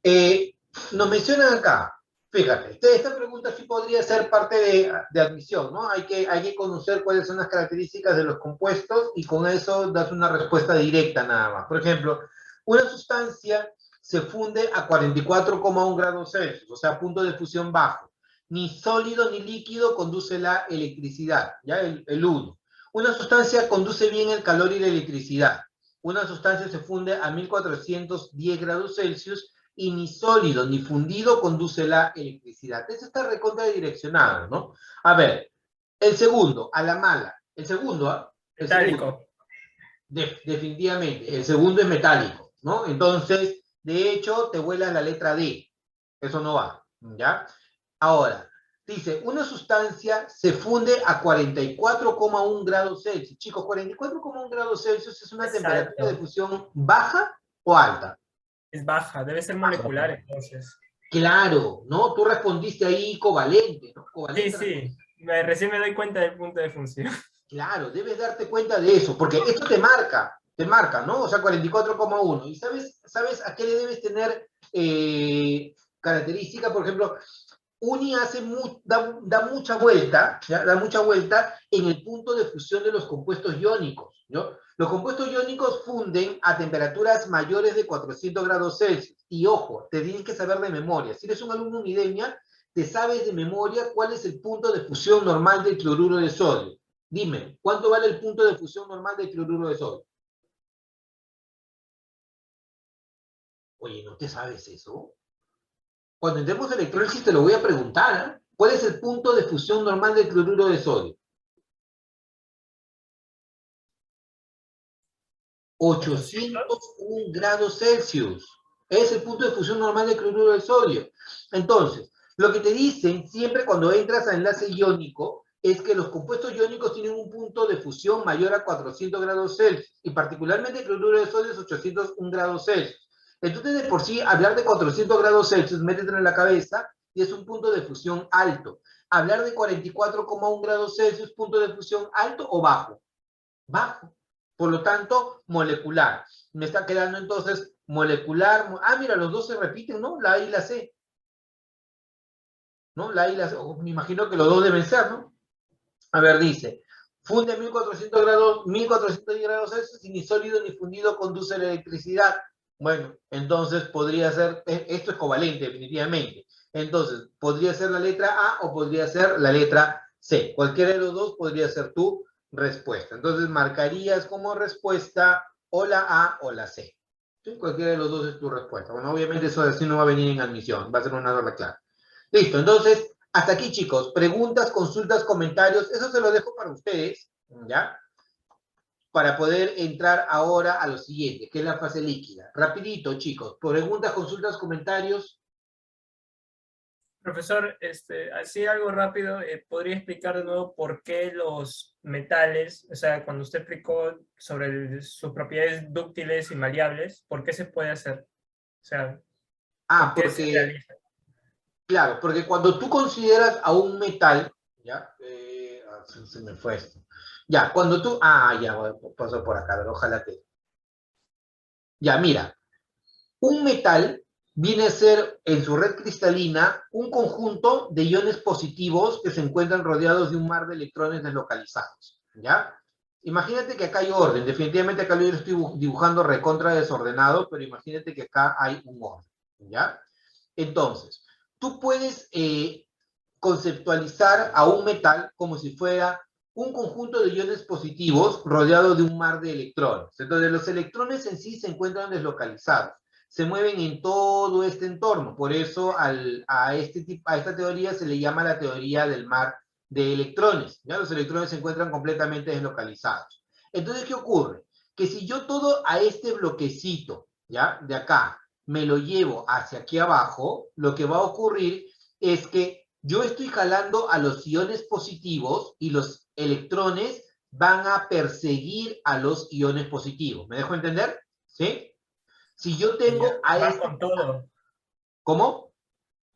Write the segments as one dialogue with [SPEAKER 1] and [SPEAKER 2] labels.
[SPEAKER 1] Eh, Nos mencionan acá, fíjate, esta pregunta sí podría ser parte de admisión, ¿no? Hay que conocer cuáles son las características de los compuestos y con eso das una respuesta directa nada más. Por ejemplo, una sustancia se funde a 44,1 grados Celsius, o sea, punto de fusión bajo. Ni sólido ni líquido conduce la electricidad, ¿ya? El 1. Una sustancia conduce bien el calor y la electricidad. Una sustancia se funde a 1410 grados Celsius y ni sólido ni fundido conduce la electricidad. Eso está recontradireccionado, ¿no? A ver, el segundo, a la mala. El segundo, ¿ah? El segundo.
[SPEAKER 2] Metálico.
[SPEAKER 1] Definitivamente. El segundo es metálico, ¿no? Entonces, de hecho, te vuela la letra D. Eso no va, ¿ya? Ahora, dice, una sustancia se funde a 44,1 grados Celsius. Chicos, 44,1 grados Celsius es una
[SPEAKER 2] Es
[SPEAKER 1] temperatura de
[SPEAKER 2] alto.
[SPEAKER 1] fusión baja o alta.
[SPEAKER 2] Es baja. Debe ser molecular entonces.
[SPEAKER 1] Claro, ¿no? Tú respondiste ahí covalente, ¿no?
[SPEAKER 2] Sí,
[SPEAKER 1] Covalente
[SPEAKER 2] sí.
[SPEAKER 1] respondiste.
[SPEAKER 2] Recién me doy cuenta del punto de función.
[SPEAKER 1] Claro, debes darte cuenta de eso, porque esto te marca, ¿no? O sea, 44,1. ¿Y sabes a qué le debes tener característica? Por ejemplo, Uni da mucha vuelta, ¿ya? Da mucha vuelta en el punto de fusión de los compuestos iónicos, ¿no? Los compuestos iónicos funden a temperaturas mayores de 400 grados Celsius. Y ojo, te tienes que saber de memoria. Si eres un alumno unidemia, te sabes de memoria cuál es el punto de fusión normal del cloruro de sodio. Dime, ¿cuánto vale el punto de fusión normal del cloruro de sodio? Oye, ¿no te sabes eso? Cuando entremos a electrólisis te lo voy a preguntar, ¿eh? ¿Cuál es el punto de fusión normal del cloruro de sodio?
[SPEAKER 2] 800.
[SPEAKER 1] 801 grados Celsius. Es el punto de fusión normal del cloruro de sodio. Entonces, lo que te dicen siempre cuando entras a enlace iónico es que los compuestos iónicos tienen un punto de fusión mayor a 400 grados Celsius y particularmente el cloruro de sodio es 801 grados Celsius. Entonces, de por sí, hablar de 400 grados Celsius, métetelo en la cabeza, y es un punto de fusión alto. Hablar de 44,1 grados Celsius, punto de fusión alto o bajo. Bajo. Por lo tanto, molecular. Me está quedando entonces molecular. Ah, mira, los dos se repiten, ¿no? La A y la C. ¿No? La A y la C. Me imagino que los dos deben ser, ¿no? A ver, dice. Funde a 1400 grados, 1410 grados Celsius y ni sólido ni fundido conduce la electricidad. Bueno, entonces podría ser, esto es covalente, definitivamente. Entonces, podría ser la letra A o podría ser la letra C. Cualquiera de los dos podría ser tu respuesta. Entonces, marcarías como respuesta o la A o la C. ¿Sí? Cualquiera de los dos es tu respuesta. Bueno, obviamente eso así no va a venir en admisión, va a ser una norma clara. Listo, entonces, hasta aquí, chicos. Preguntas, consultas, comentarios, eso se lo dejo para ustedes, ¿ya? Para poder entrar ahora a lo siguiente, que es la fase líquida. Rapidito, chicos. Preguntas, consultas, comentarios.
[SPEAKER 2] Profesor, así algo rápido, ¿podría explicar de nuevo por qué los metales, o sea, cuando usted explicó sobre sus propiedades dúctiles y maleables, por qué se puede hacer? O sea, ¿por qué se
[SPEAKER 1] Porque,
[SPEAKER 2] realiza?
[SPEAKER 1] claro, porque cuando tú consideras a un metal, ¿ya? Se me fue esto. Ya, cuando tú, ya, pasó por acá, pero ojalá que. Ya, mira, un metal viene a ser en su red cristalina un conjunto de iones positivos que se encuentran rodeados de un mar de electrones deslocalizados, ¿ya? Imagínate que acá hay orden, definitivamente acá yo lo estoy dibujando recontra desordenado, pero imagínate que acá hay un orden, ¿ya? Entonces, tú puedes conceptualizar a un metal como si fuera un conjunto de iones positivos rodeado de un mar de electrones. Entonces, los electrones en sí se encuentran deslocalizados, se mueven en todo este entorno. Por eso a esta teoría se le llama la teoría del mar de electrones. ¿Ya? Los electrones se encuentran completamente deslocalizados. Entonces, ¿qué ocurre? Que si yo todo a este bloquecito, ¿ya? De acá, me lo llevo hacia aquí abajo, lo que va a ocurrir es que yo estoy jalando a los iones positivos y los electrones van a perseguir a los iones positivos. ¿Me dejo entender? ¿Sí? Si yo tengo a
[SPEAKER 2] Van
[SPEAKER 1] este...
[SPEAKER 2] con todo.
[SPEAKER 1] ¿Cómo?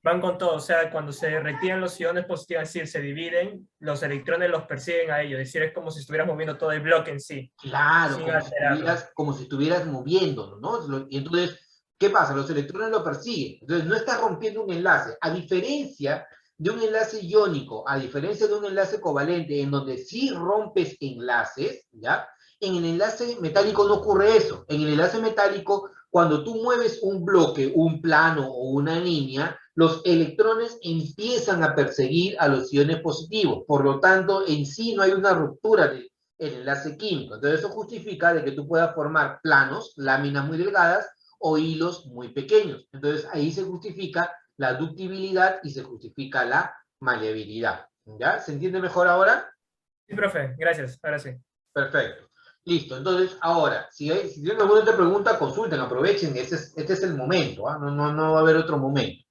[SPEAKER 2] Van con todo, o sea, cuando se retiran los iones positivos, es decir, se dividen, los electrones los persiguen a ellos, es decir, es como si estuvieras moviendo todo el bloque en sí,
[SPEAKER 1] Claro,
[SPEAKER 2] sin alterarlo.
[SPEAKER 1] como si estuvieras moviéndolo, ¿no? Y entonces ¿Qué pasa? Los electrones lo persiguen. Entonces no estás rompiendo un enlace. A diferencia de un enlace iónico, a diferencia de un enlace covalente, en donde sí rompes enlaces, ¿ya? En el enlace metálico no ocurre eso. En el enlace metálico, cuando tú mueves un bloque, un plano o una línea, los electrones empiezan a perseguir a los iones positivos. Por lo tanto, en sí no hay una ruptura del enlace químico. Entonces eso justifica de que tú puedas formar planos, láminas muy delgadas o hilos muy pequeños. Entonces ahí se justifica la ductibilidad y se justifica la maleabilidad. ¿Ya? ¿Se entiende mejor ahora?
[SPEAKER 2] Sí, profe, gracias. Ahora sí.
[SPEAKER 1] Perfecto. Listo. Entonces, ahora, si tienen alguna otra pregunta, consulten, aprovechen. Este es el momento. ¿Ah? No va a haber otro momento.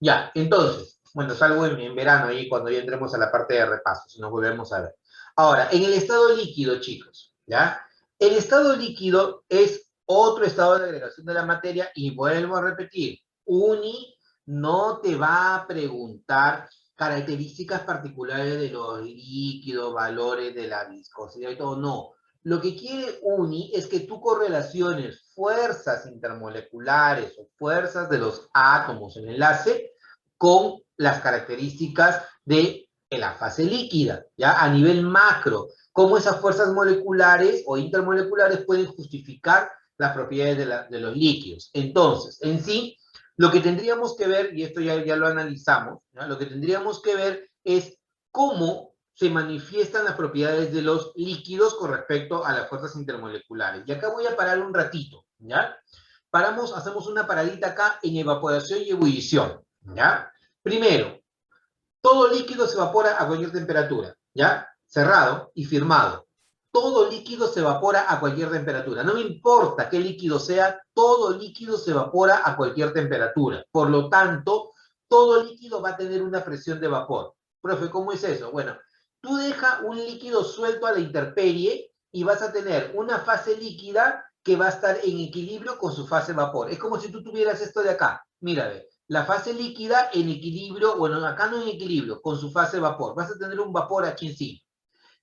[SPEAKER 1] Ya, entonces, bueno, salgo en verano ahí cuando ya entremos a la parte de repaso, si nos volvemos a ver. Ahora, en el estado líquido, chicos, ¿ya? El estado líquido es otro estado de agregación de la materia y vuelvo a repetir, UNI no te va a preguntar características particulares de los líquidos, valores de la viscosidad y todo, no. Lo que quiere UNI es que tú correlaciones fuerzas intermoleculares o fuerzas de los átomos en enlace con las características de la fase líquida, ¿ya? A nivel macro, cómo esas fuerzas moleculares o intermoleculares pueden justificar las propiedades de los líquidos. Entonces, en sí, lo que tendríamos que ver, y esto ya lo analizamos, ¿ya? Lo que tendríamos que ver es cómo se manifiestan las propiedades de los líquidos con respecto a las fuerzas intermoleculares. Y acá voy a parar un ratito, ¿ya? Paramos, hacemos una paradita acá en evaporación y ebullición, ¿ya? Primero, todo líquido se evapora a cualquier temperatura, ¿ya? Cerrado y firmado. Todo líquido se evapora a cualquier temperatura. No me importa qué líquido sea, todo líquido se evapora a cualquier temperatura. Por lo tanto, todo líquido va a tener una presión de vapor. Profe, ¿cómo es eso? Bueno, tú dejas un líquido suelto a la intemperie y vas a tener una fase líquida que va a estar en equilibrio con su fase vapor. Es como si tú tuvieras esto de acá. Mira, ve, la fase líquida en equilibrio, bueno, acá no en equilibrio, con su fase vapor. Vas a tener un vapor aquí en sí.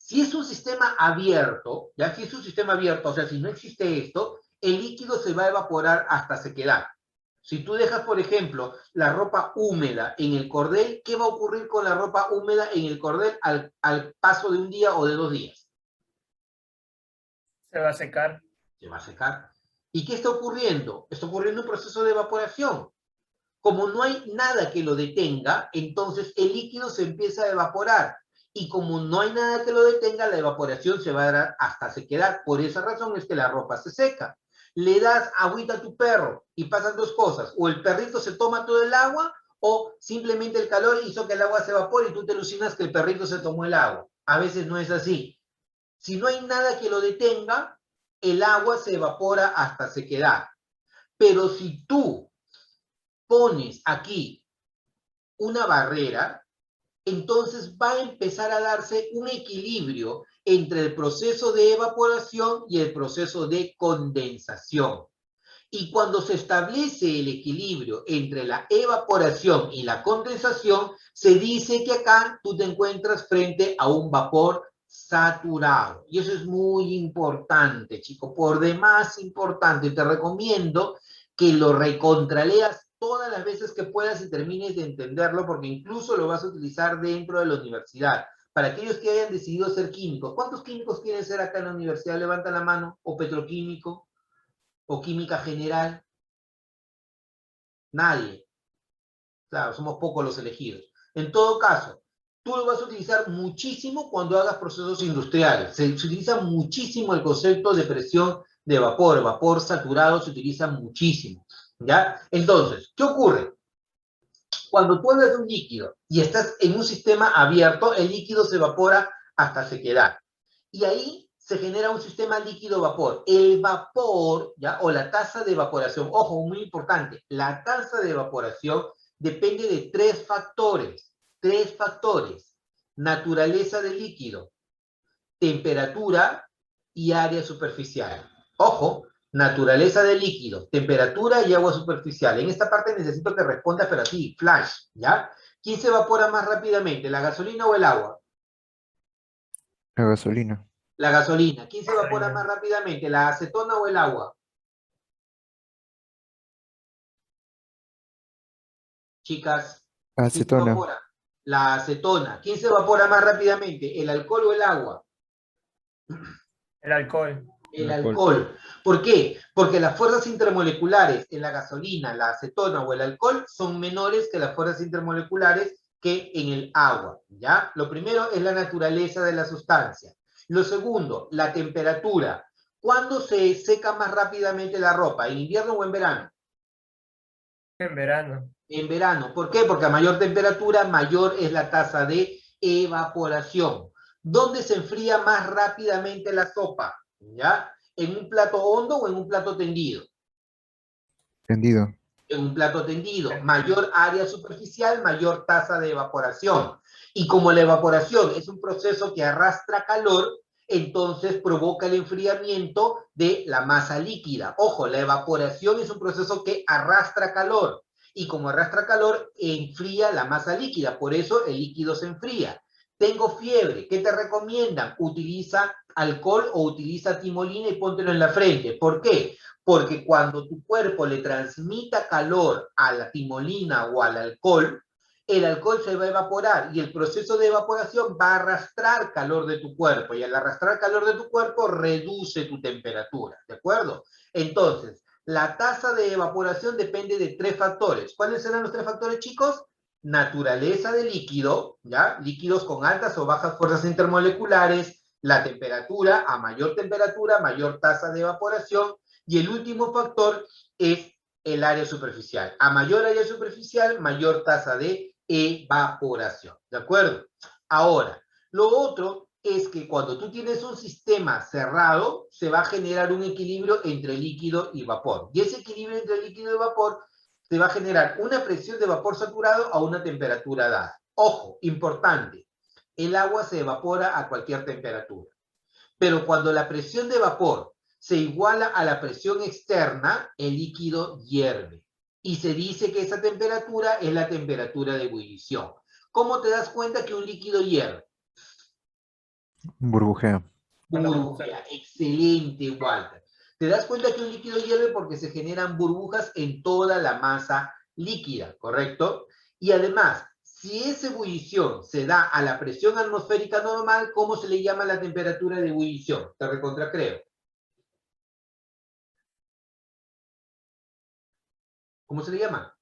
[SPEAKER 1] Si es un sistema abierto, ya si es un sistema abierto, o sea, si no existe esto, el líquido se va a evaporar hasta sequedad. Si tú dejas, por ejemplo, la ropa húmeda en el cordel, ¿qué va a ocurrir con la ropa húmeda en el cordel al paso de un día o de 2 días?
[SPEAKER 2] Se va a secar.
[SPEAKER 1] Se va a secar. ¿Y qué está ocurriendo? Está ocurriendo un proceso de evaporación. Como no hay nada que lo detenga, entonces el líquido se empieza a evaporar. Y como no hay nada que lo detenga, la evaporación se va a dar hasta sequedad. Por esa razón es que la ropa se seca. Le das agüita a tu perro y pasan dos cosas. O el perrito se toma todo el agua o simplemente el calor hizo que el agua se evapore y tú te alucinas que el perrito se tomó el agua. A veces no es así. Si no hay nada que lo detenga, el agua se evapora hasta sequedad. Pero si tú pones aquí una barrera, entonces va a empezar a darse un equilibrio entre el proceso de evaporación y el proceso de condensación. Y cuando se establece el equilibrio entre la evaporación y la condensación, se dice que acá tú te encuentras frente a un vapor saturado. Y eso es muy importante, chico, por demás importante. Te recomiendo que lo recontraleas todas las veces que puedas y termines de entenderlo, porque incluso lo vas a utilizar dentro de la universidad. Para aquellos que hayan decidido ser químicos, ¿cuántos químicos quieren ser acá en la universidad? Levanta la mano. ¿O petroquímico? ¿O química general? Nadie. Claro, somos pocos los elegidos. En todo caso, tú lo vas a utilizar muchísimo cuando hagas procesos industriales. Se utiliza muchísimo el concepto de presión de vapor, vapor saturado se utiliza muchísimo. ¿Ya? Entonces, ¿qué ocurre? Cuando tú hablas de un líquido y estás en un sistema abierto, el líquido se evapora hasta sequedad. Y ahí se genera un sistema líquido-vapor. El vapor, ¿ya? O la tasa de evaporación, ojo, muy importante, la tasa de evaporación depende de tres factores, naturaleza del líquido, temperatura y área superficial. Ojo, naturaleza del líquido, temperatura y agua superficial. En esta parte necesito que respondas, pero así, flash, ¿ya? ¿Quién se evapora más rápidamente, la gasolina o el agua?
[SPEAKER 3] La gasolina.
[SPEAKER 1] La gasolina. ¿Quién se evapora
[SPEAKER 2] Gasolina.
[SPEAKER 1] más rápidamente, la acetona o el agua? chicas? ¿Quién se
[SPEAKER 3] Acetona.
[SPEAKER 1] evapora? La acetona. ¿Quién se evapora más rápidamente? ¿El alcohol o el agua?
[SPEAKER 2] El alcohol.
[SPEAKER 1] El
[SPEAKER 4] Alcohol.
[SPEAKER 1] alcohol. ¿Por qué? Porque las fuerzas intermoleculares en la gasolina, la acetona o el alcohol son menores que las fuerzas intermoleculares que en el agua, ¿ya? Lo primero es la naturaleza de la sustancia. Lo segundo, la temperatura. ¿Cuándo se seca más rápidamente la ropa? ¿En invierno o en verano?
[SPEAKER 2] En verano.
[SPEAKER 1] En verano. ¿Por qué? Porque a mayor temperatura, mayor es la tasa de evaporación. ¿Dónde se enfría más rápidamente la sopa? ¿Ya? ¿En un plato hondo o en un plato tendido?
[SPEAKER 3] Tendido.
[SPEAKER 1] En un plato tendido. Mayor área superficial, mayor tasa de evaporación. Y como la evaporación es un proceso que arrastra calor, entonces provoca el enfriamiento de la masa líquida. Ojo, la evaporación es un proceso que arrastra calor. Y como arrastra calor, enfría la masa líquida. Por eso el líquido se enfría. Tengo fiebre. ¿Qué te recomiendan? Utiliza alcohol o utiliza timolina y póntelo en la frente. ¿Por qué? Porque cuando tu cuerpo le transmita calor a la timolina o al alcohol, el alcohol se va a evaporar y el proceso de evaporación va a arrastrar calor de tu cuerpo y al arrastrar calor de tu cuerpo reduce tu temperatura, ¿de acuerdo? Entonces, la tasa de evaporación depende de 3 factores. ¿Cuáles serán los 3 factores, chicos? Naturaleza del líquido, ¿ya? Líquidos con altas o bajas fuerzas intermoleculares, la temperatura, a mayor temperatura, mayor tasa de evaporación, y el último factor es el área superficial. A mayor área superficial, mayor tasa de evaporación, ¿de acuerdo? Ahora, lo otro es que cuando tú tienes un sistema cerrado, se va a generar un equilibrio entre líquido y vapor. Y ese equilibrio entre líquido y vapor se va a generar una presión de vapor saturado a una temperatura dada. Ojo, importante, el agua se evapora a cualquier temperatura. Pero cuando la presión de vapor se iguala a la presión externa, el líquido hierve. Y se dice que esa temperatura es la temperatura de ebullición. ¿Cómo te das cuenta que un líquido hierve?
[SPEAKER 3] Burbujea.
[SPEAKER 1] Burbujea. Excelente, Walter. Te das cuenta que un líquido hierve porque se generan burbujas en toda la masa líquida, ¿correcto? Y además, si esa ebullición se da a la presión atmosférica normal, ¿cómo se le llama la temperatura de ebullición? Te recontracreo. ¿Cómo se le llama?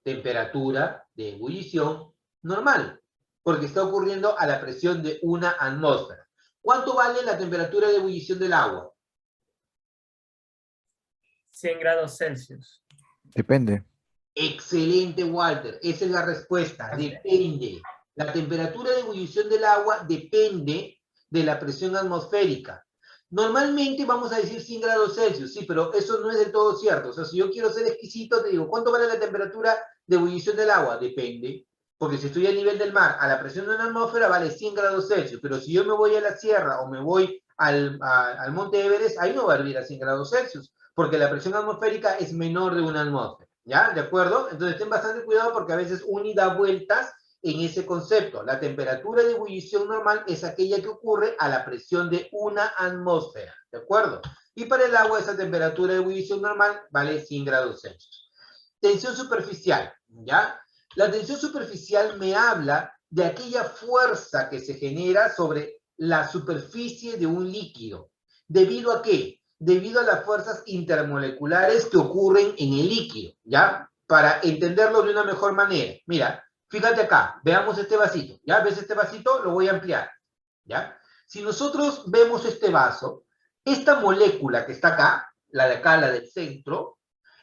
[SPEAKER 1] Temperatura de ebullición normal, porque está ocurriendo a la presión de una atmósfera. ¿Cuánto vale la temperatura de ebullición del agua?
[SPEAKER 2] 100 grados Celsius.
[SPEAKER 3] Depende.
[SPEAKER 1] Excelente, Walter. Esa es la respuesta. Depende. La temperatura de ebullición del agua depende de la presión atmosférica. Normalmente vamos a decir 100 grados Celsius, sí, pero eso no es del todo cierto. O sea, si yo quiero ser exquisito, te digo, ¿cuánto vale la temperatura de ebullición del agua? Depende. Porque si estoy a nivel del mar, a la presión de una atmósfera, vale 100 grados Celsius. Pero si yo me voy a la sierra o me voy al monte Everest, ahí no va a hervir a 100 grados Celsius, porque la presión atmosférica es menor de una atmósfera. ¿Ya? ¿De acuerdo? Entonces ten bastante cuidado porque a veces uno da vueltas en ese concepto. La temperatura de ebullición normal es aquella que ocurre a la presión de una atmósfera. ¿De acuerdo? Y para el agua esa temperatura de ebullición normal vale 100 grados Celsius. Tensión superficial, ¿ya? La tensión superficial me habla de aquella fuerza que se genera sobre la superficie de un líquido. ¿Debido a qué? Debido a las fuerzas intermoleculares que ocurren en el líquido, ¿ya? Para entenderlo de una mejor manera. Mira, fíjate acá, veamos este vasito, ¿ya? ¿Ves este vasito? Lo voy a ampliar, ¿ya? Si nosotros vemos este vaso, esta molécula que está acá, la de acá, la del centro,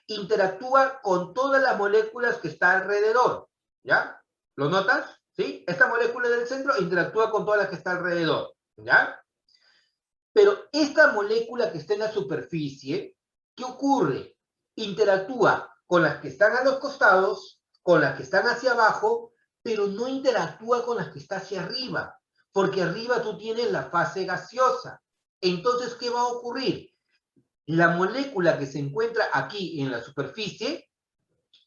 [SPEAKER 1] interactúa con todas las moléculas que están alrededor, ¿ya? ¿Lo notas? ¿Sí? Esta molécula del centro interactúa con todas las que están alrededor, ¿ya? Pero esta molécula que está en la superficie, ¿qué ocurre? Interactúa con las que están a los costados, con las que están hacia abajo, pero no interactúa con las que están hacia arriba, porque arriba tú tienes la fase gaseosa. Entonces, ¿qué va a ocurrir? La molécula que se encuentra aquí en la superficie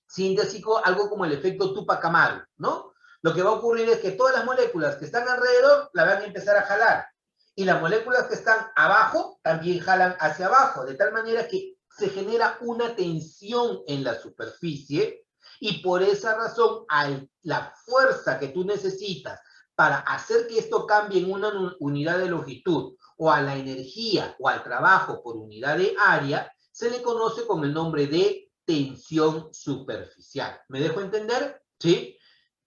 [SPEAKER 1] siente así algo como el efecto Tupac Amaru, ¿no? Lo que va a ocurrir es que todas las moléculas que están alrededor la van a empezar a jalar. Y las moléculas que están abajo también jalan hacia abajo, de tal manera que se genera una tensión en la superficie Y por esa razón, la fuerza que tú necesitas para hacer que esto cambie en una unidad de longitud, o a la energía, o al trabajo por unidad de área, se le conoce con el nombre de tensión superficial. ¿Me dejo entender? ¿Sí?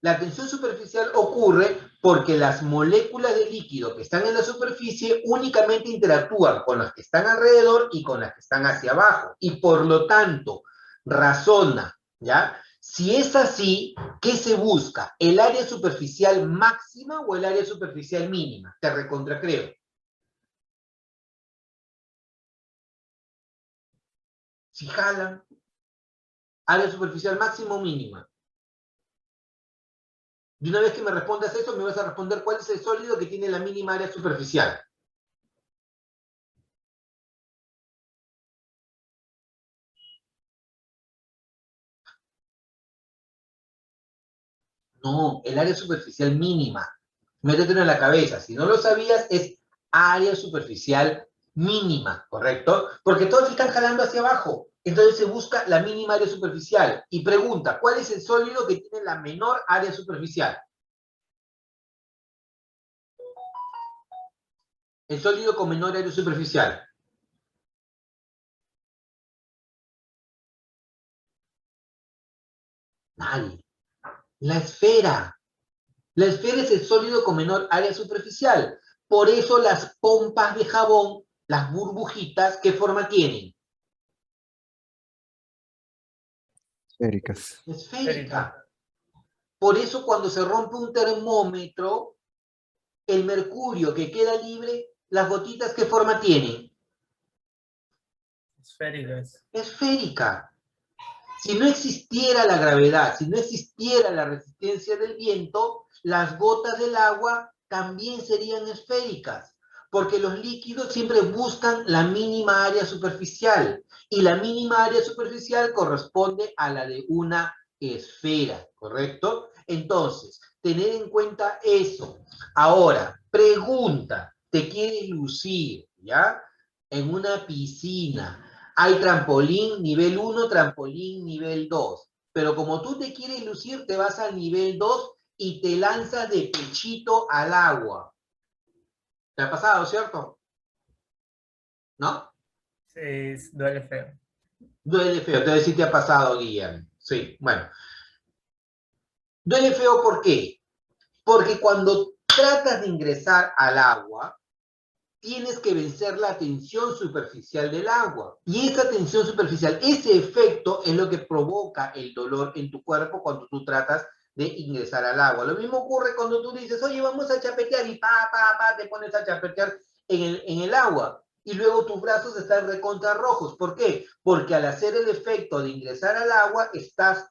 [SPEAKER 1] La tensión superficial ocurre porque las moléculas de líquido que están en la superficie únicamente interactúan con las que están alrededor y con las que están hacia abajo. Y por lo tanto, razona, ¿ya? Si es así, ¿qué se busca? ¿El área superficial máxima o el área superficial mínima? Te recontracreo. Si jalan, área superficial máxima o mínima. Y una vez que me respondas eso, me vas a responder cuál es el sólido que tiene la mínima área superficial. No, el área superficial mínima. Métetelo en la cabeza. Si no lo sabías, es área superficial mínima, ¿correcto? Porque todos están jalando hacia abajo. Entonces se busca la mínima área superficial. Y pregunta, ¿cuál es el sólido que tiene la menor área superficial? El sólido con menor área superficial. Nadie. La esfera. La esfera es el sólido con menor área superficial. Por eso las pompas de jabón, las burbujitas, ¿qué forma tienen?
[SPEAKER 3] Esféricas.
[SPEAKER 1] Esférica. Por eso cuando se rompe un termómetro, el mercurio que queda libre, las gotitas, ¿qué forma tienen?
[SPEAKER 2] Esféricas.
[SPEAKER 1] Esférica. Si no existiera la gravedad, si no existiera la resistencia del viento, las gotas del agua también serían esféricas, porque los líquidos siempre buscan la mínima área superficial, y la mínima área superficial corresponde a la de una esfera, ¿correcto? Entonces, tener en cuenta eso. Ahora, pregunta, ¿te quieres lucir, ya? En una piscina. Hay trampolín nivel 1, trampolín nivel 2. Pero como tú te quieres lucir, te vas al nivel 2 y te lanzas de pechito al agua. ¿Te ha pasado, cierto? ¿No?
[SPEAKER 2] Sí, duele feo.
[SPEAKER 1] Duele feo, te voy a decir te ha pasado, Guillermo. Sí, bueno. Duele feo, ¿por qué? Porque cuando tratas de ingresar al agua, tienes que vencer la tensión superficial del agua. Y esa tensión superficial, ese efecto es lo que provoca el dolor en tu cuerpo cuando tú tratas de ingresar al agua. Lo mismo ocurre cuando tú dices, oye, vamos a chapetear y te pones a chapetear en el agua. Y luego tus brazos están recontra rojos. ¿Por qué? Porque al hacer el efecto de ingresar al agua, estás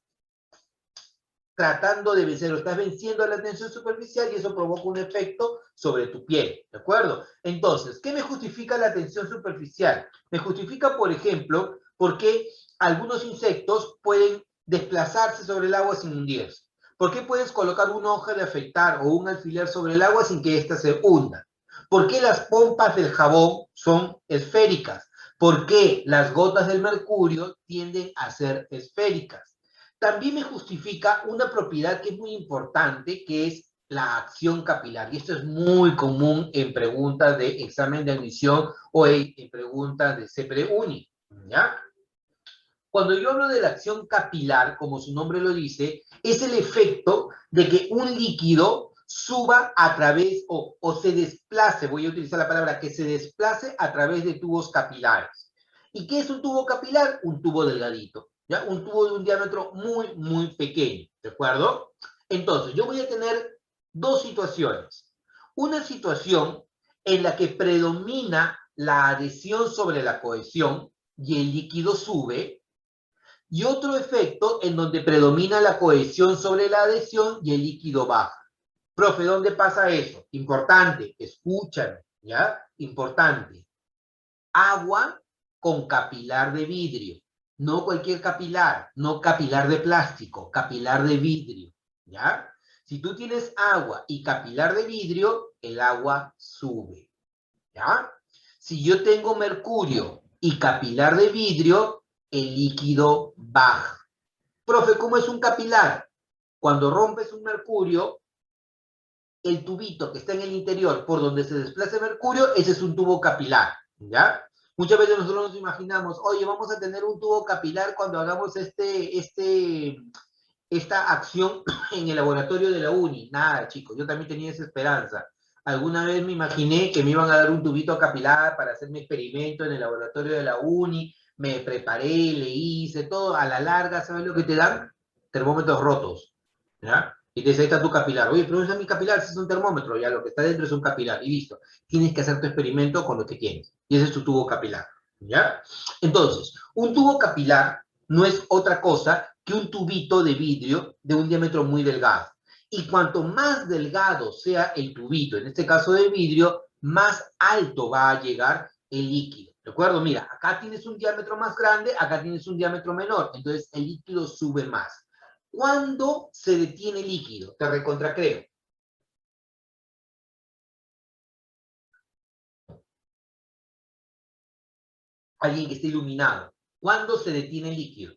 [SPEAKER 1] tratando de vencer, o estás venciendo la tensión superficial y eso provoca un efecto sobre tu piel, ¿de acuerdo? Entonces, ¿qué me justifica la tensión superficial? Me justifica, por ejemplo, por qué algunos insectos pueden desplazarse sobre el agua sin hundirse. ¿Por qué puedes colocar una hoja de afeitar o un alfiler sobre el agua sin que ésta se hunda? ¿Por qué las pompas del jabón son esféricas? ¿Por qué las gotas del mercurio tienden a ser esféricas? También me justifica una propiedad que es muy importante, que es la acción capilar. Y esto es muy común en preguntas de examen de admisión o en preguntas de CPRE-UNI, ¿ya? Cuando yo hablo de la acción capilar, como su nombre lo dice, es el efecto de que un líquido suba a través o se desplace, voy a utilizar la palabra, que se desplace a través de tubos capilares. ¿Y qué es un tubo capilar? Un tubo delgadito, ¿ya? Un tubo de un diámetro muy, muy pequeño, ¿de acuerdo? Entonces, yo voy a tener dos situaciones. Una situación en la que predomina la adhesión sobre la cohesión y el líquido sube, y otro efecto en donde predomina la cohesión sobre la adhesión y el líquido baja. Profe, ¿dónde pasa eso? Importante, escúchame, ¿ya? Importante. Agua con capilar de vidrio. No cualquier capilar, no capilar de plástico, capilar de vidrio, ¿ya? Si tú tienes agua y capilar de vidrio, el agua sube, ¿ya? Si yo tengo mercurio y capilar de vidrio, el líquido baja. Profe, ¿cómo es un capilar? Cuando rompes un mercurio, el tubito que está en el interior por donde se desplaza el mercurio, ese es un tubo capilar, ¿ya? Muchas veces nosotros nos imaginamos, oye, vamos a tener un tubo capilar cuando hagamos esta acción en el laboratorio de la uni. Nada, chicos, yo también tenía esa esperanza. Alguna vez me imaginé que me iban a dar un tubito capilar para hacer mi experimento en el laboratorio de la uni, me preparé, le hice todo, a la larga, ¿sabes lo que te dan? Termómetros rotos, ¿ya? Y te dice, ahí está tu capilar. Oye, pero no es mi capilar, si es un termómetro, ya lo que está dentro es un capilar, y listo. Tienes que hacer tu experimento con lo que tienes, y ese es tu tubo capilar, ¿ya? Entonces, un tubo capilar no es otra cosa que un tubito de vidrio de un diámetro muy delgado. Y cuanto más delgado sea el tubito, en este caso de vidrio, más alto va a llegar el líquido. ¿De acuerdo? Mira, acá tienes un diámetro más grande, acá tienes un diámetro menor. Entonces el líquido sube más. ¿Cuándo se detiene el líquido? Te recontracreo. Alguien que esté iluminado. ¿Cuándo se detiene el líquido?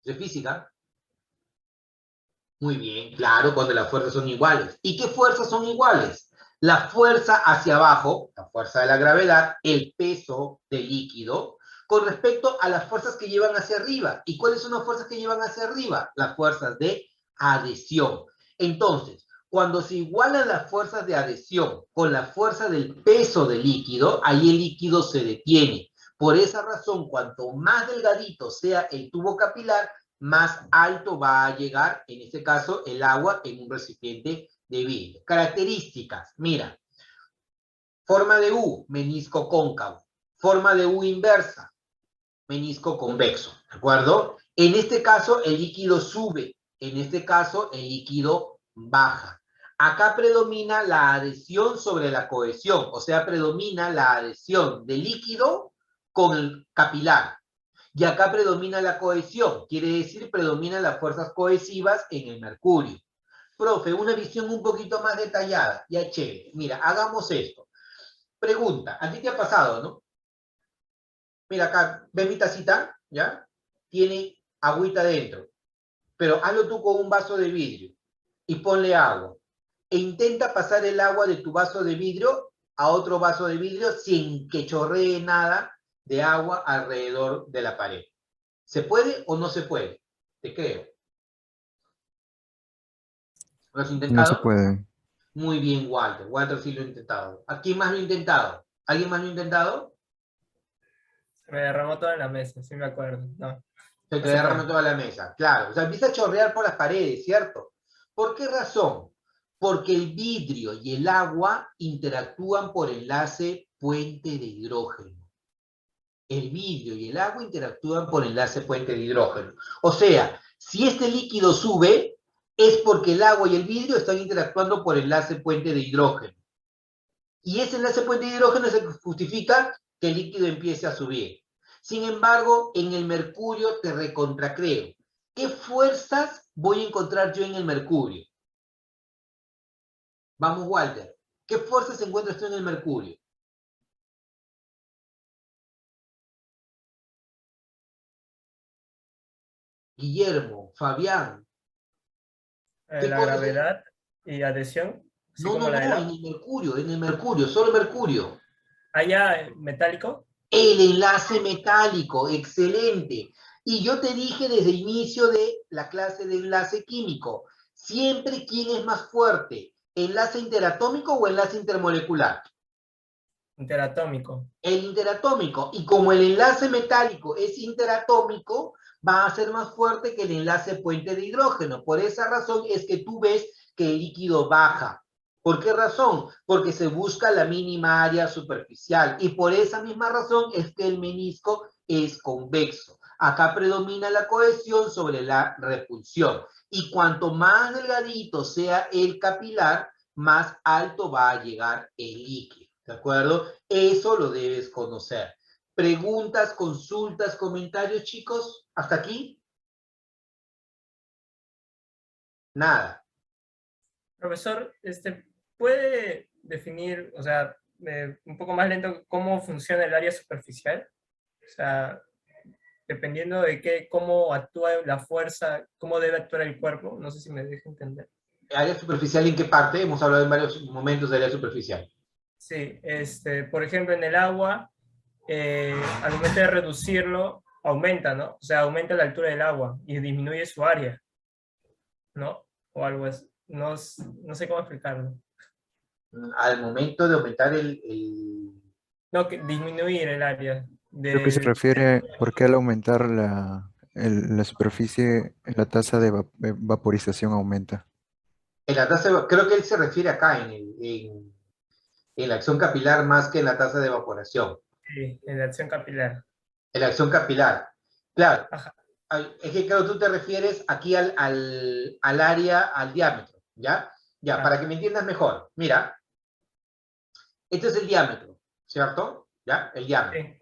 [SPEAKER 1] ¿De física? Muy bien, claro, cuando las fuerzas son iguales. ¿Y qué fuerzas son iguales? La fuerza hacia abajo, la fuerza de la gravedad, el peso del líquido, con respecto a las fuerzas que llevan hacia arriba. ¿Y cuáles son las fuerzas que llevan hacia arriba? Las fuerzas de adhesión. Entonces, cuando se igualan las fuerzas de adhesión con la fuerza del peso del líquido, ahí el líquido se detiene. Por esa razón, cuanto más delgadito sea el tubo capilar, más alto va a llegar, en este caso, el agua en un recipiente de vidrio. Características, mira, forma de U, menisco cóncavo. Forma de U inversa, menisco convexo, ¿de acuerdo? En este caso, el líquido sube, en este caso, el líquido baja. Acá predomina la adhesión sobre la cohesión, o sea, predomina la adhesión del líquido con el capilar. Y acá predomina la cohesión, quiere decir predominan las fuerzas cohesivas en el mercurio. Profe, una visión un poquito más detallada, ya chévere. Mira, hagamos esto. Pregunta, a ti te ha pasado, ¿no? Mira acá, ves mi tacita, ¿ya? Tiene agüita dentro, pero hazlo tú con un vaso de vidrio y ponle agua. E intenta pasar el agua de tu vaso de vidrio a otro vaso de vidrio sin que chorree nada de agua alrededor de la pared. ¿Se puede o no se puede? Te creo. ¿Lo has
[SPEAKER 3] No se
[SPEAKER 1] intentado?
[SPEAKER 3] puede.
[SPEAKER 1] Muy bien, Walter. Walter sí lo ha intentado. ¿A quién más lo ha intentado? ¿Alguien más lo ha intentado?
[SPEAKER 2] Se me derramó toda en la mesa, sí me acuerdo. No,
[SPEAKER 1] Se
[SPEAKER 2] no
[SPEAKER 1] te
[SPEAKER 2] se
[SPEAKER 1] derrama
[SPEAKER 2] puede.
[SPEAKER 1] toda la mesa. Claro. O sea, empieza a chorrear por las paredes, ¿cierto? ¿Por qué razón? Porque el vidrio y el agua interactúan por enlace puente de hidrógeno. El vidrio y el agua interactúan por enlace puente de hidrógeno. O sea, si este líquido sube, es porque el agua y el vidrio están interactuando por enlace puente de hidrógeno. Y ese enlace puente de hidrógeno es el que justifica que el líquido empiece a subir. Sin embargo, en el mercurio te recontracreo. ¿Qué fuerzas voy a encontrar yo en el mercurio? Vamos, Walter. ¿Qué fuerzas encuentras tú en el mercurio? Guillermo, Fabián. ¿Qué
[SPEAKER 2] La
[SPEAKER 1] cosas?
[SPEAKER 2] gravedad y adhesión, así
[SPEAKER 1] No, no,
[SPEAKER 2] como la del
[SPEAKER 1] no,
[SPEAKER 2] agua.
[SPEAKER 1] en el mercurio, solo mercurio.
[SPEAKER 2] Allá, metálico.
[SPEAKER 1] El enlace metálico, excelente. Y yo te dije desde el inicio de la clase de enlace químico, siempre quién es más fuerte, enlace interatómico o enlace intermolecular.
[SPEAKER 2] Interatómico.
[SPEAKER 1] El interatómico. Y como el enlace metálico es interatómico, va a ser más fuerte que el enlace puente de hidrógeno. Por esa razón es que tú ves que el líquido baja. ¿Por qué razón? Porque se busca la mínima área superficial. Y por esa misma razón es que el menisco es convexo. Acá predomina la cohesión sobre la repulsión. Y cuanto más delgadito sea el capilar, más alto va a llegar el líquido. ¿De acuerdo? Eso lo debes conocer. Preguntas, consultas, comentarios, chicos. ¿Hasta aquí? Nada.
[SPEAKER 2] Profesor, ¿puede definir, o sea, un poco más lento cómo funciona el área superficial. O sea, dependiendo de cómo actúa la fuerza, cómo debe actuar el cuerpo. No sé si me dejo entender.
[SPEAKER 1] ¿Área superficial en qué parte? Hemos hablado en varios momentos de área superficial.
[SPEAKER 2] Sí, por ejemplo, en el agua, al momento de reducirlo, aumenta, ¿no? O sea, aumenta la altura del agua y disminuye su área, ¿no? O algo así. No, no sé cómo explicarlo.
[SPEAKER 1] Al momento de aumentar
[SPEAKER 2] No, que disminuir el área
[SPEAKER 3] Creo que se
[SPEAKER 2] del...
[SPEAKER 3] refiere porque al aumentar la superficie, la tasa de vaporización aumenta.
[SPEAKER 1] en la tasa creo que él se refiere acá en la acción capilar más que en la tasa de evaporación.
[SPEAKER 2] Sí, en la acción capilar.
[SPEAKER 1] En la acción capilar. Claro,
[SPEAKER 2] Ajá,
[SPEAKER 1] es que claro, tú te refieres aquí al área, al diámetro, ¿ya? Ya, para
[SPEAKER 2] claro.
[SPEAKER 1] que me entiendas mejor. Mira, este es el diámetro, ¿cierto? ¿Ya? El diámetro.
[SPEAKER 2] Sí,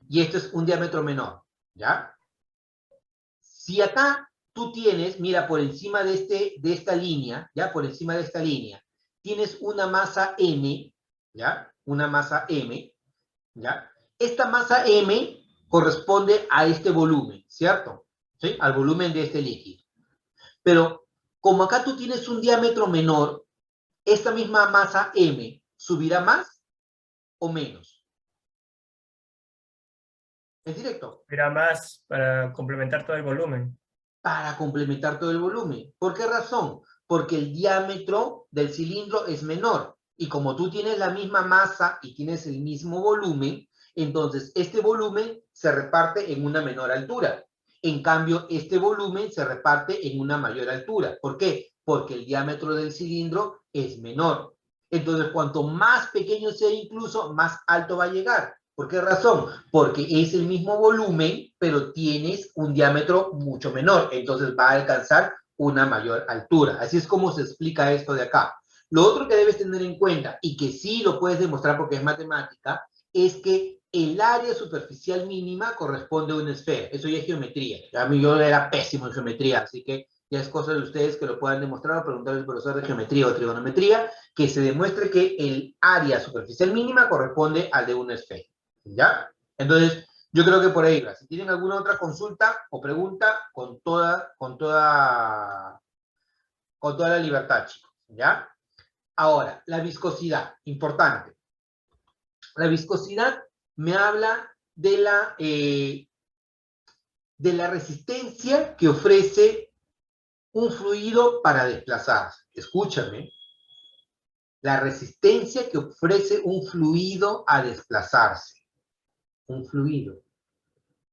[SPEAKER 1] Y este es un diámetro menor, ¿ya? Si acá tú tienes, mira, por encima de esta línea, ¿ya? Por encima de esta línea, tienes una masa M, ¿ya? Una masa M, ¿ya? Esta masa M corresponde a este volumen, ¿cierto? ¿Sí? Al volumen de este líquido. Pero como acá tú tienes un diámetro menor, esta misma masa M subirá más o menos. Es directo.
[SPEAKER 2] era más para complementar todo el volumen.
[SPEAKER 1] Para complementar todo el volumen. ¿Por qué razón? Porque el diámetro del cilindro es menor. Y como tú tienes la misma masa y tienes el mismo volumen, entonces este volumen se reparte en una menor altura. En cambio, este volumen se reparte en una mayor altura. ¿Por qué? Porque el diámetro del cilindro es menor. Entonces, cuanto más pequeño sea incluso, más alto va a llegar. ¿Por qué razón? Porque es el mismo volumen, pero tienes un diámetro mucho menor. Entonces va a alcanzar una mayor altura. Así es como se explica esto de acá. Lo otro que debes tener en cuenta, y que sí lo puedes demostrar porque es matemática, es que el área superficial mínima corresponde a una esfera. Eso ya es geometría. A mí yo era pésimo en geometría, así que ya es cosa de ustedes que lo puedan demostrar o preguntar al profesor de geometría o trigonometría, que se demuestre que el área superficial mínima corresponde al de una esfera. ¿Ya? Entonces, yo creo que por ahí va. Si tienen alguna otra consulta o pregunta, con toda la libertad, chicos. ¿Ya? Ahora, la viscosidad, importante. La viscosidad me habla de la resistencia que ofrece un fluido para desplazarse. Escúchame. La resistencia que ofrece un fluido a desplazarse. Un fluido.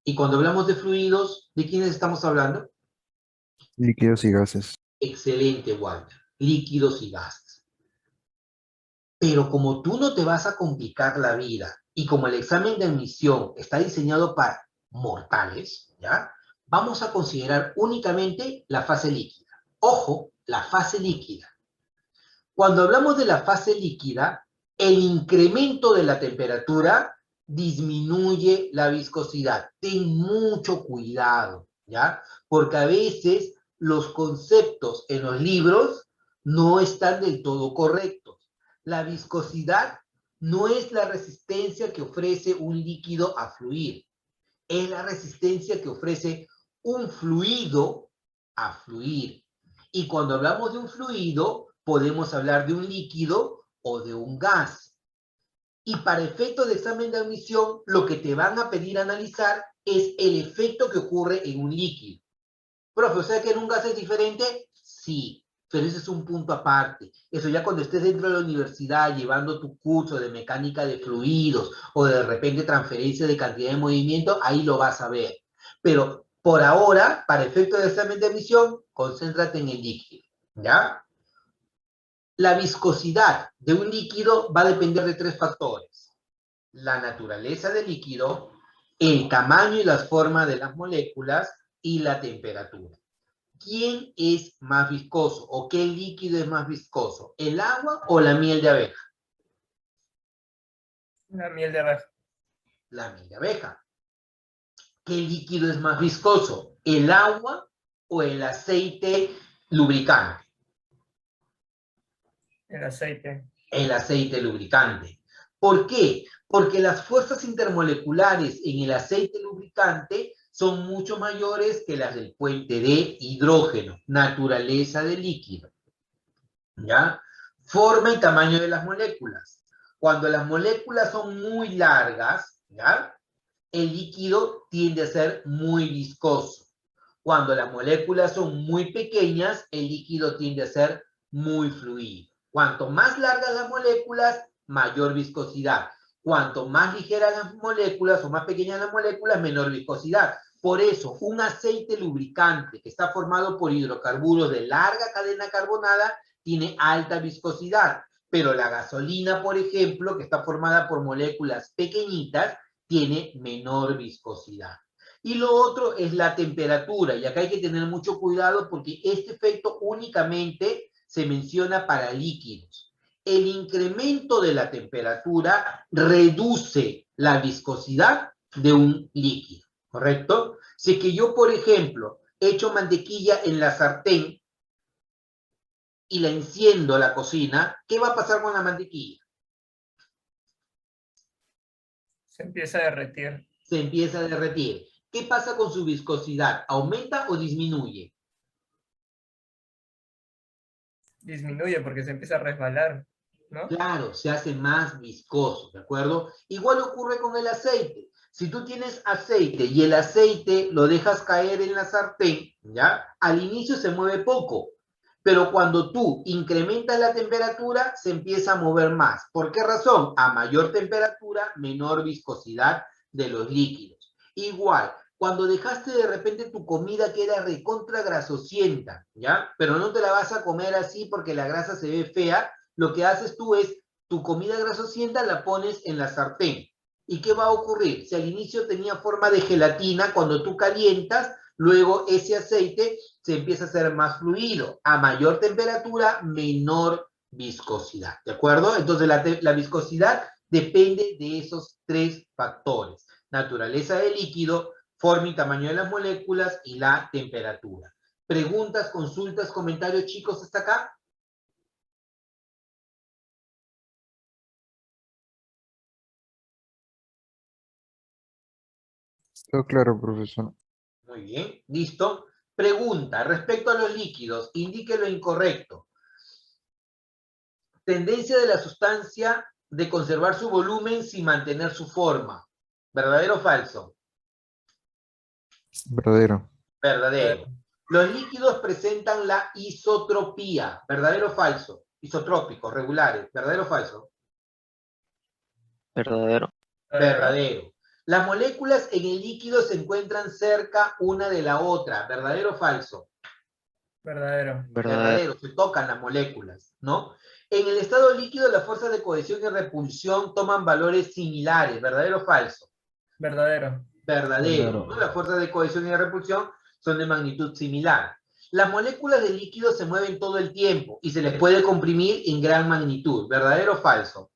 [SPEAKER 1] Y cuando hablamos de fluidos, ¿de quiénes estamos hablando?
[SPEAKER 3] Líquidos y gases.
[SPEAKER 1] Excelente, Walter. Líquidos y gases. Pero como tú no te vas a complicar la vida y como el examen de admisión está diseñado para mortales, ¿ya? Vamos a considerar únicamente la fase líquida. Ojo, la fase líquida. Cuando hablamos de la fase líquida, el incremento de la temperatura disminuye la viscosidad. Ten mucho cuidado, ¿ya? Porque a veces los conceptos en los libros no están del todo correctos. La viscosidad no es la resistencia que ofrece un líquido a fluir, es la resistencia que ofrece un fluido a fluir. Y cuando hablamos de un fluido, podemos hablar de un líquido o de un gas. Y para efectos de examen de admisión, lo que te van a pedir analizar es el efecto que ocurre en un líquido. Profe, ¿o sea que en un gas es diferente? Sí, pero ese es un punto aparte. Eso ya cuando estés dentro de la universidad llevando tu curso de mecánica de fluidos o de repente transferencia de cantidad de movimiento, ahí lo vas a ver. Pero por ahora, para efectos de examen de admisión, concéntrate en el líquido, ¿ya? La viscosidad de un líquido va a depender de tres factores: la naturaleza del líquido, el tamaño y las formas de las moléculas y la temperatura. ¿Quién es más viscoso o qué líquido es más viscoso? ¿El agua o la miel de abeja?
[SPEAKER 2] La miel de abeja.
[SPEAKER 1] La miel de abeja. ¿Qué líquido es más viscoso? ¿El agua o el aceite lubricante?
[SPEAKER 2] El aceite.
[SPEAKER 1] El aceite lubricante. ¿Por qué? Porque las fuerzas intermoleculares en el aceite lubricante son mucho mayores que las del puente de hidrógeno, naturaleza del líquido. ¿Ya? Forma y tamaño de las moléculas. Cuando las moléculas son muy largas, ¿ya? El líquido tiende a ser muy viscoso. Cuando las moléculas son muy pequeñas, el líquido tiende a ser muy fluido. Cuanto más largas las moléculas, mayor viscosidad. Cuanto más ligeras las moléculas o más pequeñas las moléculas, menor viscosidad. Por eso, un aceite lubricante que está formado por hidrocarburos de larga cadena carbonada tiene alta viscosidad. Pero la gasolina, por ejemplo, que está formada por moléculas pequeñitas, tiene menor viscosidad. Y lo otro es la temperatura, y acá hay que tener mucho cuidado porque este efecto únicamente se menciona para líquidos. El incremento de la temperatura reduce la viscosidad de un líquido, ¿correcto? Si que yo, por ejemplo, echo mantequilla en la sartén y la enciendo a la cocina, ¿qué va a pasar con la mantequilla?
[SPEAKER 2] Se empieza a derretir.
[SPEAKER 1] Se empieza a derretir. ¿Qué pasa con su viscosidad? ¿Aumenta o disminuye?
[SPEAKER 2] Disminuye porque se empieza a resbalar, ¿no?
[SPEAKER 1] Claro, se hace más viscoso, ¿de acuerdo? Igual ocurre con el aceite. Si tú tienes aceite y el aceite lo dejas caer en la sartén, ¿ya? Al inicio se mueve poco, pero cuando tú incrementas la temperatura, se empieza a mover más. ¿Por qué razón? A mayor temperatura, menor viscosidad de los líquidos. Igual, cuando dejaste de repente tu comida que era recontra grasosienta, ¿ya? Pero no te la vas a comer así porque la grasa se ve fea, lo que haces tú es, tu comida grasosienta la pones en la sartén. ¿Y qué va a ocurrir? Si al inicio tenía forma de gelatina, cuando tú calientas, luego ese aceite se empieza a hacer más fluido. A mayor temperatura, menor viscosidad. ¿De acuerdo? Entonces la viscosidad depende de esos tres factores. Naturaleza del líquido, forma y tamaño de las moléculas y la temperatura. ¿Preguntas, consultas, comentarios, chicos, hasta acá?
[SPEAKER 3] Todo claro, profesor.
[SPEAKER 1] Muy bien, listo. Pregunta, respecto a los líquidos, indique lo incorrecto. Tendencia de la sustancia de conservar su volumen sin mantener su forma. ¿Verdadero o falso?
[SPEAKER 3] Verdadero.
[SPEAKER 1] Verdadero. Los líquidos presentan la isotropía. ¿Verdadero o falso? Isotrópicos, regulares. ¿Verdadero o falso?
[SPEAKER 4] Verdadero.
[SPEAKER 1] Verdadero. Las moléculas en el líquido se encuentran cerca una de la otra. ¿Verdadero o falso?
[SPEAKER 2] Verdadero.
[SPEAKER 1] Verdadero, se tocan las moléculas, ¿no? En el estado líquido, las fuerzas de cohesión y repulsión toman valores similares. ¿Verdadero o falso?
[SPEAKER 2] Verdadero.
[SPEAKER 1] Verdadero, ¿no? Las fuerzas de cohesión y de repulsión son de magnitud similar. Las moléculas de líquido se mueven todo el tiempo y se les puede comprimir en gran magnitud. ¿Verdadero o falso?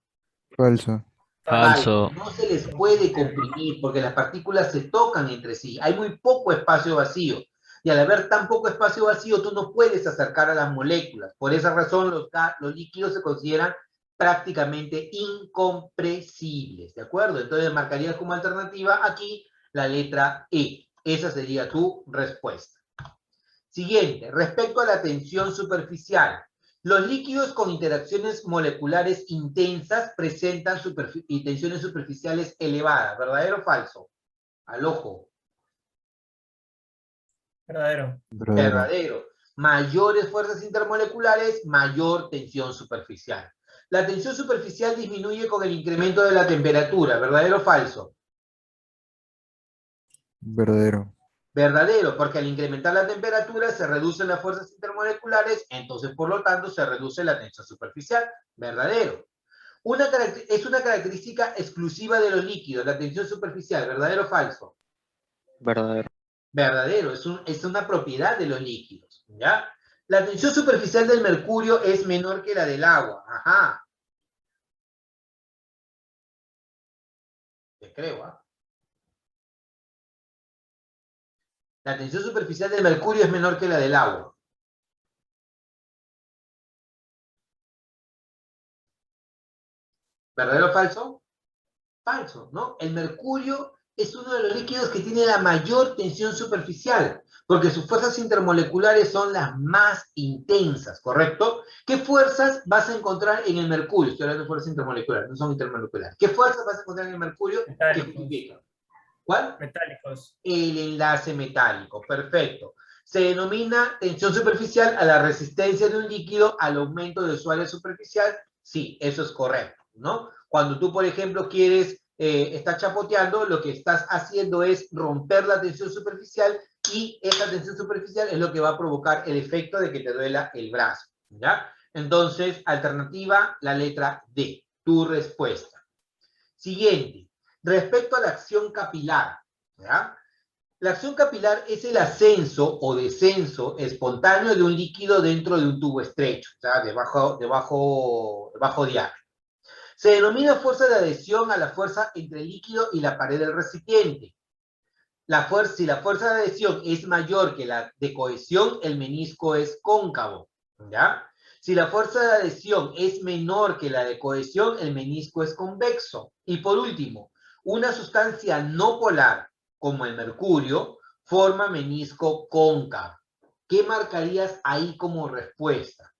[SPEAKER 3] Falso.
[SPEAKER 4] Falso.
[SPEAKER 1] No se les puede comprimir porque las partículas se tocan entre sí. Hay muy poco espacio vacío. Y al haber tan poco espacio vacío, tú no puedes acercar a las moléculas. Por esa razón, los líquidos se consideran prácticamente incompresibles. ¿De acuerdo? Entonces, marcarías como alternativa aquí la letra E. Esa sería tu respuesta. Siguiente, respecto a la tensión superficial. Los líquidos con interacciones moleculares intensas presentan tensiones superficiales elevadas. ¿Verdadero o falso? Al ojo.
[SPEAKER 2] Verdadero.
[SPEAKER 3] Verdadero.
[SPEAKER 1] Verdadero. Mayores fuerzas intermoleculares, mayor tensión superficial. La tensión superficial disminuye con el incremento de la temperatura. ¿Verdadero o falso?
[SPEAKER 3] Verdadero.
[SPEAKER 1] Verdadero, porque al incrementar la temperatura se reducen las fuerzas intermoleculares, entonces por lo tanto se reduce la tensión superficial. Verdadero. Es una característica exclusiva de los líquidos, la tensión superficial. ¿Verdadero o falso?
[SPEAKER 4] Verdadero.
[SPEAKER 1] Verdadero, es una propiedad de los líquidos. ¿Ya? La tensión superficial del mercurio es menor que la del agua. Ajá. Te creo, ¿ah? La tensión superficial del mercurio es menor que la del agua. ¿Verdadero o falso? Falso, ¿no? El mercurio es uno de los líquidos que tiene la mayor tensión superficial, porque sus fuerzas intermoleculares son las más intensas, ¿correcto? ¿Qué fuerzas vas a encontrar en el mercurio? Estoy hablando de fuerzas intermoleculares, no son intermoleculares. ¿Qué fuerzas vas a encontrar en el mercurio que
[SPEAKER 2] Metálicos.
[SPEAKER 1] justifican? ¿Cuál?
[SPEAKER 2] Metálicos.
[SPEAKER 1] El enlace metálico, perfecto. Se denomina tensión superficial a la resistencia de un líquido al aumento de su área superficial. Sí, eso es correcto, ¿no? Cuando tú, por ejemplo, quieres, estás chapoteando, lo que estás haciendo es romper la tensión superficial y esa tensión superficial es lo que va a provocar el efecto de que te duela el brazo, ¿ya? Entonces, alternativa, la letra D, tu respuesta. Siguiente, respecto a la acción capilar, ¿ya? La acción capilar es el ascenso o descenso espontáneo de un líquido dentro de un tubo estrecho, o sea, de bajo diámetro. Se denomina fuerza de adhesión a la fuerza entre el líquido y la pared del recipiente. Si la fuerza de adhesión es mayor que la de cohesión, el menisco es cóncavo, ¿ya? Si la fuerza de adhesión es menor que la de cohesión, el menisco es convexo. Y por último, una sustancia no polar, como el mercurio, forma menisco cóncavo. ¿Qué marcarías ahí como respuesta?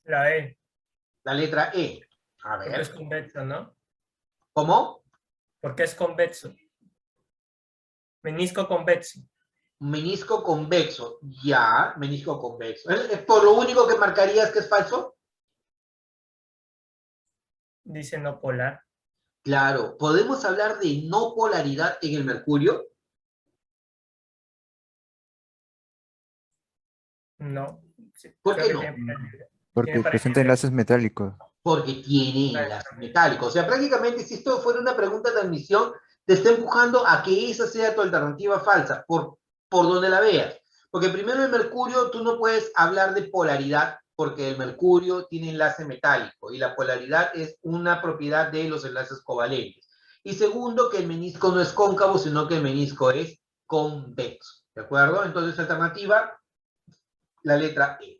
[SPEAKER 2] La E,
[SPEAKER 1] La letra E. A
[SPEAKER 2] porque es
[SPEAKER 1] ver,
[SPEAKER 2] convexo, ¿no?
[SPEAKER 1] ¿cómo?
[SPEAKER 2] Porque es convexo. Menisco convexo.
[SPEAKER 1] Menisco convexo. Ya, menisco convexo. ¿Es por lo único que marcarías que es falso?
[SPEAKER 2] Dice no polar.
[SPEAKER 1] Claro, ¿podemos hablar de no polaridad en el mercurio?
[SPEAKER 2] No. Sí,
[SPEAKER 1] ¿Por
[SPEAKER 2] creo
[SPEAKER 1] qué
[SPEAKER 2] que
[SPEAKER 1] no?
[SPEAKER 2] tiene
[SPEAKER 3] Porque presenta
[SPEAKER 2] parecido.
[SPEAKER 3] enlaces metálicos.
[SPEAKER 1] Porque tiene enlace metálico. O sea, prácticamente si esto fuera una pregunta de admisión, te está empujando a que esa sea tu alternativa falsa, por donde la veas. Porque primero el mercurio, tú no puedes hablar de polaridad, porque el mercurio tiene enlace metálico, y la polaridad es una propiedad de los enlaces covalentes. Y segundo, que el menisco no es cóncavo, sino que el menisco es convexo. ¿De acuerdo? Entonces, alternativa, la letra E.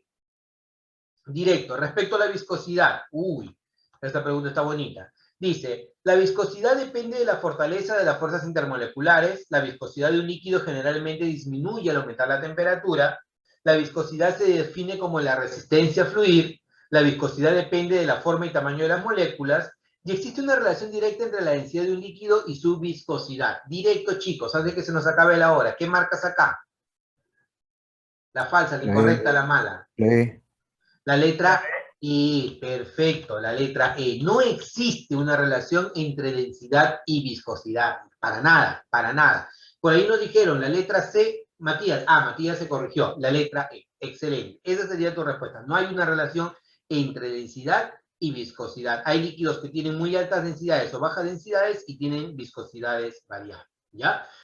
[SPEAKER 1] Directo, respecto a la viscosidad. Uy, esta pregunta está bonita. Dice, la viscosidad depende de la fortaleza de las fuerzas intermoleculares. La viscosidad de un líquido generalmente disminuye al aumentar la temperatura. La viscosidad se define como la resistencia a fluir. La viscosidad depende de la forma y tamaño de las moléculas. Y existe una relación directa entre la densidad de un líquido y su viscosidad. Directo, chicos, antes de que se nos acabe la hora. ¿Qué marcas acá? La falsa, la
[SPEAKER 3] La
[SPEAKER 1] incorrecta,
[SPEAKER 3] E,
[SPEAKER 1] la mala.
[SPEAKER 3] la E.
[SPEAKER 1] La letra E, perfecto, la letra E. No existe una relación entre densidad y viscosidad. Para nada, para nada. Por ahí nos dijeron la letra C, Matías. Matías se corrigió. La letra E. Excelente. Esa sería tu respuesta. No hay una relación entre densidad y viscosidad. Hay líquidos que tienen muy altas densidades o bajas densidades y tienen viscosidades variables. ¿Ya?